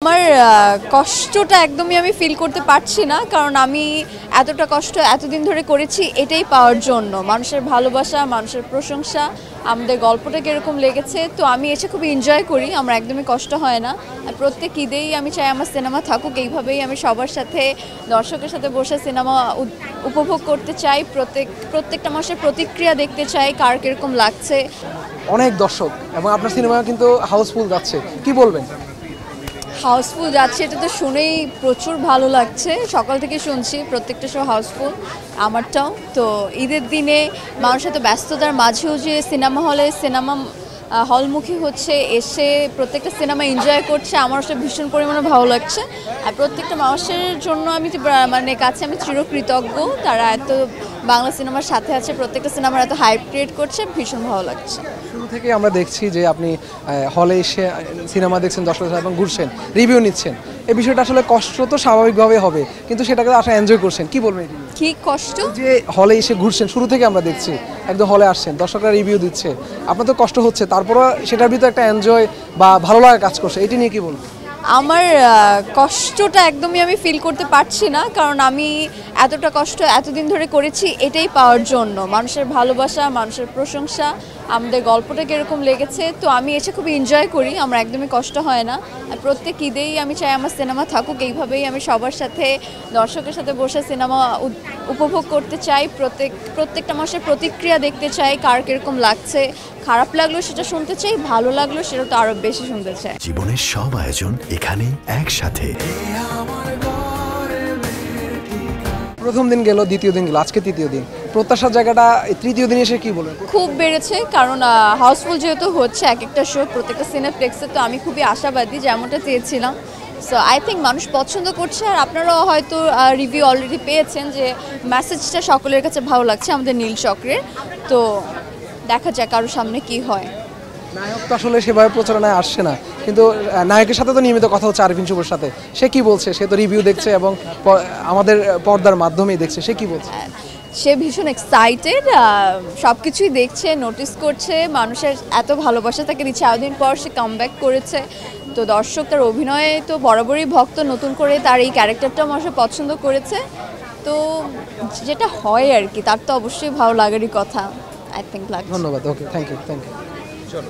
আমার কষ্টটা একদমই আমি ফিল করতে পারছি না, কারণ আমি এতটা কষ্ট এতদিন ধরে করেছি এটাই পাওয়ার জন্য। মানুষের ভালোবাসা, মানুষের প্রশংসা, আমাদের গল্পটা কীরকম লেগেছে, তো আমি এসে খুবই এনজয় করি। আমার একদমই কষ্ট হয় না। আর প্রত্যেক ঈদেই আমি চাই আমার সিনেমা থাকুক এইভাবেই। আমি সবার সাথে, দর্শকের সাথে বসে সিনেমা উপভোগ করতে চাই। প্রত্যেকটা মানুষের প্রতিক্রিয়া দেখতে চাই, কার কীরকম লাগছে। অনেক দর্শক এবং আপনার সিনেমা কিন্তু হাউসফুল যাচ্ছে, কি বলবেন? হাউসফুল যাচ্ছে এটা তো শুনেই প্রচুর ভালো লাগছে। সকাল থেকে শুনছি প্রত্যেকটা শো হাউসফুল, আমারটাও। তো ঈদের দিনে মানুষ এত ব্যস্ততার মাঝেও যে সিনেমা হলমুখী হচ্ছে, এসে প্রত্যেকটা সিনেমা এনজয় করছে, আমার সেটা ভীষণ পরিমাণে ভালো লাগছে। আর প্রত্যেকটা মানুষের জন্য আমি কাছে আমি চিরকৃতজ্ঞ, তারা এত বাংলা সিনেমার সাথে আছে, প্রত্যেকটা সিনেমার এত হাইপ ক্রিয়েট করছে, ভীষণ ভালো লাগছে। শুরু থেকে আমরা দেখছি যে আপনি হলে এসে সিনেমা দেখছেন, দর্শকদের এবং ঘুরছেন, রিভিউ নিচ্ছেন। এই বিষয়টা আসলে কষ্ট তো স্বাভাবিকভাবে হবে, কিন্তু সেটাকে আসলে এনজয় করছেন, কি বলবেন? কি কষ্ট যে হলে এসে ঘুরছেন, শুরু থেকে আমরা দেখছি একদম হলে আসছেন, দর্শকরা রিভিউ দিচ্ছে, আপনার তো কষ্ট হচ্ছে, তারপরও সেটার ভিতরে একটা এনজয় বা ভালো লাগা কাজ করছে, এটি নিয়ে কি বলবেন? আমার কষ্টটা একদমই আমি ফিল করতে পারছি না, কারণ আমি এতটা কষ্ট এতদিন ধরে করেছি এটাই পাওয়ার জন্য। মানুষের ভালোবাসা, মানুষের প্রশংসা, আমাদের গল্পটা কীরকম লেগেছে, তো আমি এসে খুবই এনজয় করি। আমার একদমই কষ্ট হয় না। আর প্রত্যেক ঈদেই আমি চাই আমার সিনেমা থাকুক এইভাবেই। আমি সবার সাথে, দর্শকের সাথে বসে সিনেমা উপভোগ করতে চাই। প্রত্যেকটা মানুষের প্রতিক্রিয়া দেখতে চাই, কার কীরকম লাগছে। খারাপ লাগলো সেটা শুনতে চাই, ভালো লাগলো সেটা তো আরো বেশি শুনতে চাই। জীবনের সব আয়োজন এখানে একসাথে। প্রথম দিন গেল, দ্বিতীয় দিন গেল, আজকে তৃতীয় দিন, প্রত্যাশার জায়গাটা তৃতীয় দিন এসে কি বলবেন? খুব বেড়েছে, কারণ হাউসফুল যেহেতু হচ্ছে এক একটা শো প্রত্যেকটা সিনেপ্লেক্সে, তো আমি খুবই আশাবাদী, যেমনটা চেয়েছিলাম। সো আই থিঙ্ক মানুষ পছন্দ করছে। আর আপনারাও হয়তো রিভিউ অলরেডি পেয়েছেন যে মেসেজটা সকলের কাছে ভালো লাগছে আমাদের নীল চক্রের। তো দেখা যাক আরও সামনে কি হয়। নায়ক তো আসলে সেভাবে প্রচারণায় আসছে না, কিন্তু নায়কের সাথে তো নিয়মিত কথা হচ্ছে আরফিন শুভর সাথে। সে কি বলছে? সে তো রিভিউ দেখছে এবং আমাদের পর্দার মাধ্যমেই দেখছে, সে কি বলছে? সে ভীষণ এক্সাইটেড, সব কিছুই দেখছে, নোটিস করছে, মানুষের এত ভালোবাসা তাকে দিচ্ছে। এতদিন পর সে কামব্যাক করেছে, তো দর্শক তার অভিনয়ে তো বরাবরই ভক্ত, নতুন করে তার এই ক্যারেক্টারটাও মানুষ পছন্দ করেছে। তো যেটা হয় আর কি, তার তো অবশ্যই ভালো লাগারই কথা। আই থিঙ্ক লাগছে। ধন্যবাদ। ওকে, থ্যাংক ইউ। চলো।